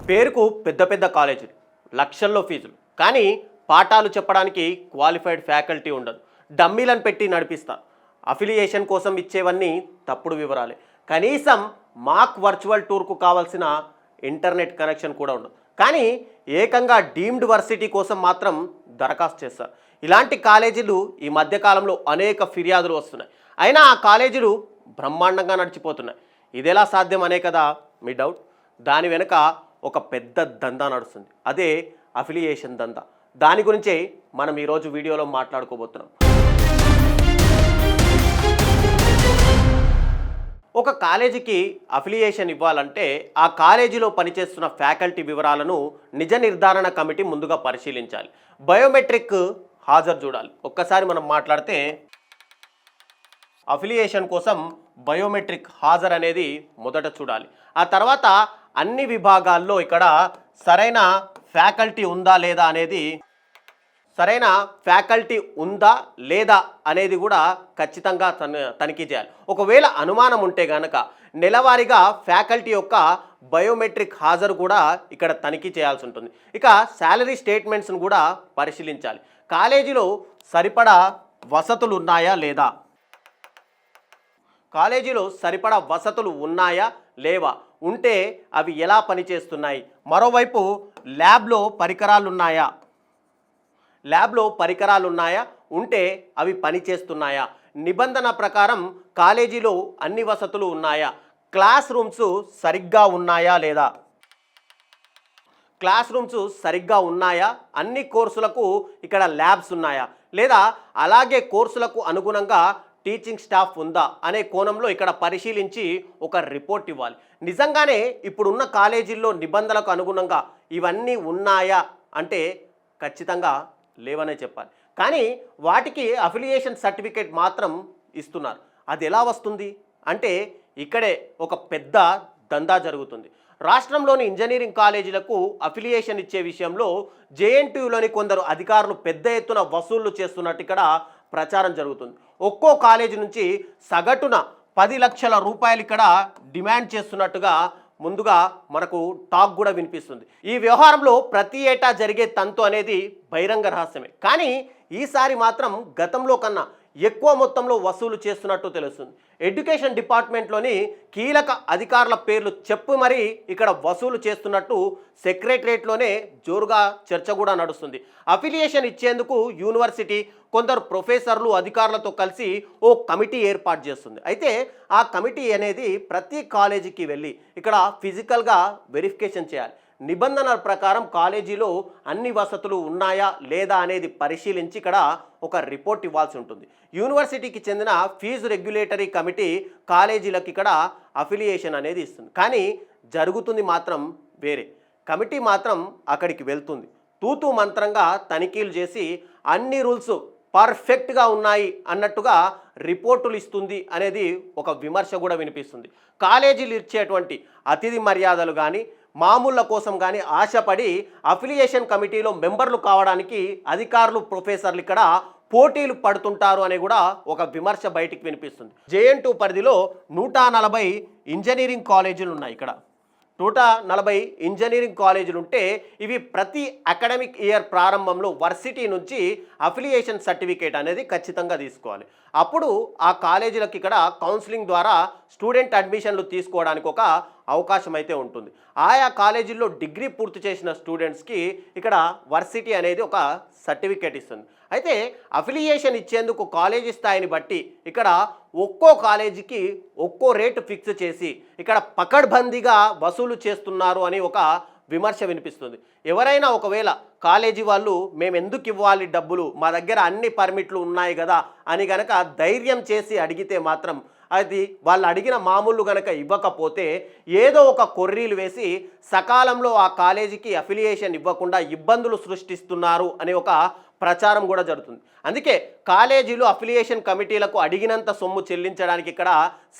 పేరుకు పెద్ద పెద్ద కాలేజీలు, లక్షల్లో ఫీజులు, కానీ పాఠాలు చెప్పడానికి క్వాలిఫైడ్ ఫ్యాకల్టీ ఉండదు. డమ్మీలను పెట్టి నడిపిస్తారు. అఫిలియేషన్ కోసం ఇచ్చేవన్నీ తప్పుడు వివరాలే. కనీసం మాక్ వర్చువల్ టూర్కు కావాల్సిన ఇంటర్నెట్ కనెక్షన్ కూడా ఉండదు. కానీ ఏకంగా డీమ్డ్ వర్సిటీ కోసం మాత్రం దరఖాస్తు చేస్తారు. ఇలాంటి కాలేజీలు ఈ మధ్యకాలంలో అనేక ఫిర్యాదులు వస్తున్నాయి. అయినా ఆ కాలేజీలు బ్రహ్మాండంగా నడిచిపోతున్నాయి. ఇదెలా సాధ్యం అనే కదా మీ డౌట్. దాని వెనుక ఒక పెద్ద దందా నడుస్తుంది. అదే అఫిలియేషన్ దందా. దాని గురించే మనం ఈరోజు వీడియోలో మాట్లాడుకోబోతున్నాం. ఒక కాలేజీకి అఫిలియేషన్ ఇవ్వాలంటే ఆ కాలేజీలో పనిచేస్తున్న ఫ్యాకల్టీ వివరాలను నిజ నిర్ధారణ కమిటీ ముందుగా పరిశీలించాలి. బయోమెట్రిక్ హాజరు చూడాలి. ఒక్కసారి మనం మాట్లాడితే అఫిలియేషన్ కోసం బయోమెట్రిక్ హాజరు అనేది మొదట చూడాలి. ఆ తర్వాత అన్ని విభాగాల్లో ఇక్కడ సరైన ఫ్యాకల్టీ ఉందా లేదా అనేది కూడా ఖచ్చితంగా తనిఖీ చేయాలి. ఒకవేళ అనుమానం ఉంటే కనుక నెలవారీగా ఫ్యాకల్టీ యొక్క బయోమెట్రిక్ హాజరు కూడా ఇక్కడ తనిఖీ చేయాల్సి ఉంటుంది. ఇక శాలరీ స్టేట్మెంట్స్ను కూడా పరిశీలించాలి. కాలేజీలో సరిపడా వసతులు ఉన్నాయా లేవా, ఉంటే అవి ఎలా పనిచేస్తున్నాయి. మరోవైపు ల్యాబ్లో పరికరాలు ఉన్నాయా, ఉంటే అవి పనిచేస్తున్నాయా. నిబంధన ప్రకారం కాలేజీలో అన్ని వసతులు ఉన్నాయా. క్లాస్ రూమ్స్ సరిగ్గా ఉన్నాయా, అన్ని కోర్సులకు ఇక్కడ ల్యాబ్స్ ఉన్నాయా, లేదా అలాగే కోర్సులకు అనుగుణంగా టీచింగ్ స్టాఫ్ ఉందా అనే కోణంలో ఇక్కడ పరిశీలించి ఒక రిపోర్ట్ ఇవ్వాలి. నిజంగానే ఇప్పుడున్న కాలేజీల్లో నిబంధనలకు అనుగుణంగా ఇవన్నీ ఉన్నాయా అంటే ఖచ్చితంగా లేవనే చెప్పాలి. కానీ వాటికి అఫిలియేషన్ సర్టిఫికేట్ మాత్రం ఇస్తున్నారు. అది ఎలా వస్తుంది అంటే ఇక్కడే ఒక పెద్ద దందా జరుగుతుంది. రాష్ట్రంలోని ఇంజనీరింగ్ కాలేజీలకు అఫిలియేషన్ ఇచ్చే విషయంలో జేఎన్టీయూలోని కొందరు అధికారులు పెద్ద ఎత్తున వసూళ్లు చేస్తున్నట్టు ఇక్కడ ప్రచారం జరుగుతుంది. ఒక్కో కాలేజీ నుంచి సగటున 10 లక్షల రూపాయలు ఇక్కడ డిమాండ్ చేస్తున్నట్టుగా ముందుగా మనకు టాక్ కూడా వినిపిస్తుంది. ఈ వ్యవహారంలో ప్రతి ఏటా జరిగే తంతు అనేది బహిరంగ రహస్యమే. కానీ ఈసారి మాత్రం గతంలో కన్నా ఎక్కువ మొత్తంలో వసూలు చేస్తున్నట్టు తెలుస్తుంది. ఎడ్యుకేషన్ డిపార్ట్మెంట్లోని కీలక అధికారుల పేర్లు చెప్పు మరీ ఇక్కడ వసూలు చేస్తున్నట్టు సెక్రటరేట్లోనే జోరుగా చర్చ కూడా నడుస్తుంది. అఫిలియేషన్ ఇచ్చేందుకు యూనివర్సిటీ కొందరు ప్రొఫెసర్లు అధికారులతో కలిసి ఓ కమిటీ ఏర్పాటు చేస్తుంది. అయితే ఆ కమిటీ అనేది ప్రతి కాలేజీకి వెళ్ళి ఇక్కడ ఫిజికల్గా వెరిఫికేషన్ చేయాలి. నిబంధనల ప్రకారం కాలేజీలో అన్ని వసతులు ఉన్నాయా లేదా అనేది పరిశీలించి ఇక్కడ ఒక రిపోర్ట్ ఇవ్వాల్సి ఉంటుంది. యూనివర్సిటీకి చెందిన ఫీజు రెగ్యులేటరీ కమిటీ కాలేజీలకు ఇక్కడ అఫిలియేషన్ అనేది ఇస్తుంది. కానీ జరుగుతుంది మాత్రం వేరే. కమిటీ మాత్రం అక్కడికి వెళ్తుంది, తూతూ మంత్రంగా తనిఖీలు చేసి అన్ని రూల్స్ పర్ఫెక్ట్గా ఉన్నాయి అన్నట్టుగా రిపోర్టులు ఇస్తుంది అనేది ఒక విమర్శ కూడా వినిపిస్తుంది. కాలేజీలు ఇచ్చేటువంటి అతిథి మర్యాదలు కానీ మామూళ్ళ కోసం కానీ ఆశపడి అఫిలియేషన్ కమిటీలో మెంబర్లు కావడానికి అధికారులు ప్రొఫెసర్లు ఇక్కడ పోటీలు పడుతుంటారు అనే కూడా ఒక విమర్శ బయటికి వినిపిస్తుంది. జేఎన్2 పరిధిలో 140 ఇంజనీరింగ్ కాలేజీలు ఉన్నాయి. ఇక్కడ 140 ఇంజనీరింగ్ కాలేజీలు ఉంటే ఇవి ప్రతి అకాడమిక్ ఇయర్ ప్రారంభంలో వర్సిటీ నుంచి అఫిలియేషన్ సర్టిఫికేట్ అనేది ఖచ్చితంగా తీసుకోవాలి. అప్పుడు ఆ కాలేజీలకు ఇక్కడ కౌన్సిలింగ్ ద్వారా స్టూడెంట్ అడ్మిషన్లు తీసుకోవడానికి ఒక అవకాశం అయితే ఉంటుంది. ఆయా కాలేజీల్లో డిగ్రీ పూర్తి చేసిన స్టూడెంట్స్కి ఇక్కడ వర్సిటీ అనేది ఒక సర్టిఫికేట్ ఇస్తుంది. అయితే అఫిలియేషన్ ఇచ్చేందుకు కాలేజీ స్థాయిని బట్టి ఇక్కడ ఒక్కో కాలేజీకి ఒక్కో రేటు ఫిక్స్ చేసి ఇక్కడ పకడ్బందీగా వసూలు చేస్తున్నారు అని ఒక విమర్శ వినిపిస్తుంది. ఎవరైనా ఒకవేళ కాలేజీ వాళ్ళు మేము ఎందుకు ఇవ్వాలి డబ్బులు, మా దగ్గర అన్ని పర్మిట్లు ఉన్నాయి కదా అని గనక ధైర్యం చేసి అడిగితే మాత్రం అది వాళ్ళు అడిగిన మామూలు గనక ఇవ్వకపోతే ఏదో ఒక కొర్రీలు వేసి సకాలంలో ఆ కాలేజీకి అఫిలియేషన్ ఇవ్వకుండా ఇబ్బందులు సృష్టిస్తున్నారు అనే ఒక ప్రచారం కూడా జరుగుతుంది. అందుకే కాలేజీలు అఫిలియేషన్ కమిటీలకు అడిగినంత సొమ్ము చెల్లించడానికి ఇక్కడ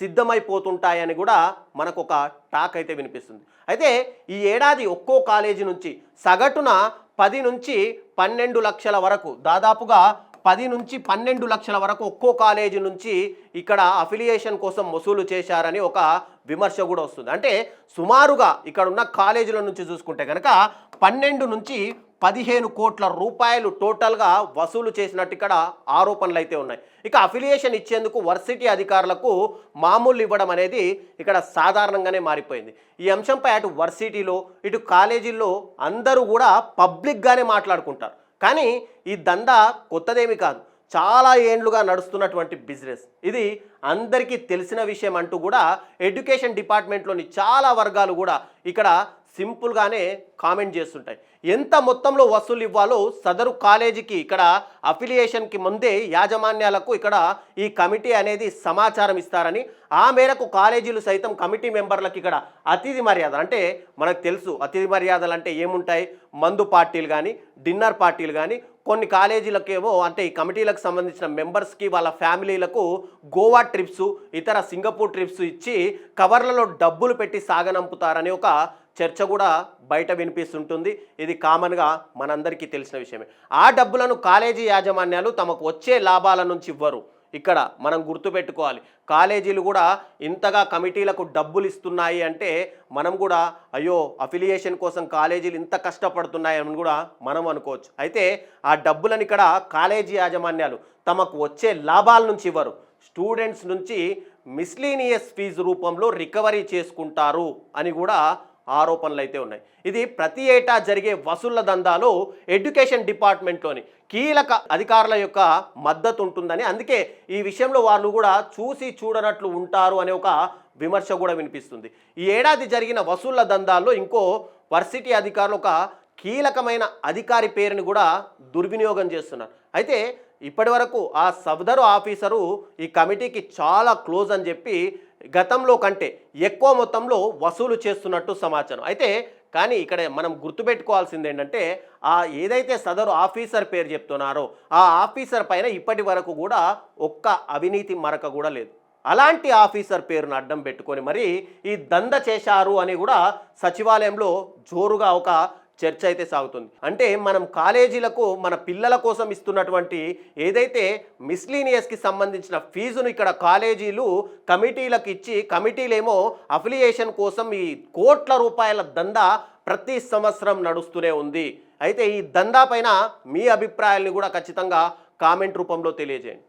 సిద్ధమైపోతుంటాయని కూడా మనకు ఒక టాక్ అయితే వినిపిస్తుంది. అయితే ఈ ఏడాది ఒక్కో కాలేజీ నుంచి సగటున 10 నుంచి 12 లక్షల వరకు దాదాపుగా 10 నుంచి 12 లక్షల వరకు ఒక్కో కాలేజీ నుంచి ఇక్కడ అఫిలియేషన్ కోసం వసూలు చేశారని ఒక విమర్శ కూడా వస్తుంది. అంటే సుమారుగా ఇక్కడ ఉన్న కాలేజీల నుంచి చూసుకుంటే కనుక 12 నుంచి 15 కోట్ల రూపాయలు టోటల్గా వసూలు చేసినట్టు ఇక్కడ ఆరోపణలు అయితే ఉన్నాయి. ఇక అఫిలియేషన్ ఇచ్చేందుకు వర్సిటీ అధికారులకు మామూలు ఇవ్వడం అనేది ఇక్కడ సాధారణంగానే మారిపోయింది. ఈ అంశంపై అటు వర్సిటీలో ఇటు కాలేజీల్లో అందరూ కూడా పబ్లిక్గానే మాట్లాడుకుంటారు. కానీ ఈ దందా కొత్తదేమి కాదు, చాలా ఏండ్లుగా నడుస్తున్నటువంటి బిజినెస్. ఇది అందరికీ తెలిసిన విషయం అంటూ కూడా ఎడ్యుకేషన్ డిపార్ట్మెంట్లోని చాలా వర్గాలు కూడా ఇక్కడ సింపుల్గానే కామెంట్ చేస్తుంటాయి. ఎంత మొత్తంలో వసూలు ఇవ్వాలో సదరు కాలేజీకి ఇక్కడ అఫిలియేషన్కి ముందే యాజమాన్యాలకు ఇక్కడ ఈ కమిటీ అనేది సమాచారం ఇస్తారని, ఆ మేరకు కాలేజీలు సైతం కమిటీ మెంబర్లకు ఇక్కడ అతిథి మర్యాదలు, అంటే మనకు తెలుసు అతిథి మర్యాదలు అంటే ఏముంటాయి, మందు పార్టీలు కానీ డిన్నర్ పార్టీలు కానీ, కొన్ని కాలేజీలకేమో అంటే ఈ కమిటీలకు సంబంధించిన మెంబర్స్కి వాళ్ళ ఫ్యామిలీలకు గోవా ట్రిప్స్, ఇతర సింగపూర్ ట్రిప్స్ ఇచ్చి కవర్లలో డబ్బులు పెట్టి సాగనంపుతారని ఒక చర్చ కూడా బయట వినిపిస్తుంటుంది. ఇది కామన్గా మనందరికీ తెలిసిన విషయమే. ఆ డబ్బులను కాలేజీ యాజమాన్యాలు తమకు వచ్చే లాభాల నుంచి ఇవ్వరు. ఇక్కడ మనం గుర్తుపెట్టుకోవాలి, కాలేజీలు కూడా ఇంతగా కమిటీలకు డబ్బులు ఇస్తున్నాయి అంటే మనం కూడా అయ్యో అఫిలియేషన్ కోసం కాలేజీలు ఇంత కష్టపడుతున్నాయని కూడా మనం అనుకోవచ్చు. అయితే ఆ డబ్బులను ఇక్కడ కాలేజీ యాజమాన్యాలు తమకు వచ్చే లాభాల నుంచి ఇవ్వరు, స్టూడెంట్స్ నుంచి మిస్లీనియస్ ఫీజు రూపంలో రికవరీ చేసుకుంటారు అని కూడా ఆరోపణలు అయితే ఉన్నాయి. ఇది ప్రతి ఏటా జరిగే వసూళ్ల దందాలో ఎడ్యుకేషన్ డిపార్ట్మెంట్లోని కీలక అధికారుల యొక్క మద్దతు ఉంటుందని, అందుకే ఈ విషయంలో వాళ్ళు కూడా చూసి చూడనట్లు ఉంటారు అనే ఒక విమర్శ కూడా వినిపిస్తుంది. ఈ ఏడాది జరిగిన వసూళ్ల దందాల్లో ఇంకో వర్సిటీ అధికారులు ఒక కీలకమైన అధికారి పేరుని కూడా దుర్వినియోగం చేస్తున్నారు. అయితే ఇప్పటి వరకు ఆ సదరు ఆఫీసరు ఈ కమిటీకి చాలా క్లోజ్ అని చెప్పి గతంలో కంటే ఎక్కువ మొత్తంలో వసూలు చేస్తున్నట్టు సమాచారం. అయితే కానీ ఇక్కడ మనం గుర్తుపెట్టుకోవాల్సింది ఏంటంటే ఆ ఏదైతే సదరు ఆఫీసర్ పేరు చెప్తున్నారో ఆ ఆఫీసర్ పైన ఇప్పటి వరకు కూడా ఒక్క అవినీతి మరక కూడా లేదు. అలాంటి ఆఫీసర్ పేరును అడ్డం పెట్టుకొని మరి ఈ దంద చేశారు అని కూడా సచివాలయంలో జోరుగా ఒక చర్చ అయితే సాగుతుంది. అంటే మనం కాలేజీలకు మన పిల్లల కోసం ఇస్తున్నటువంటి ఏదైతే మిస్లీనియస్కి సంబంధించిన ఫీజును ఇక్కడ కాలేజీలు కమిటీలకు ఇచ్చి, కమిటీలేమో అఫిలియేషన్ కోసం ఈ కోట్ల రూపాయల దందా ప్రతి సంవత్సరం నడుస్తూనే ఉంది. అయితే ఈ దందా పైన మీ అభిప్రాయాల్ని కూడా ఖచ్చితంగా కామెంట్ రూపంలో తెలియజేయండి.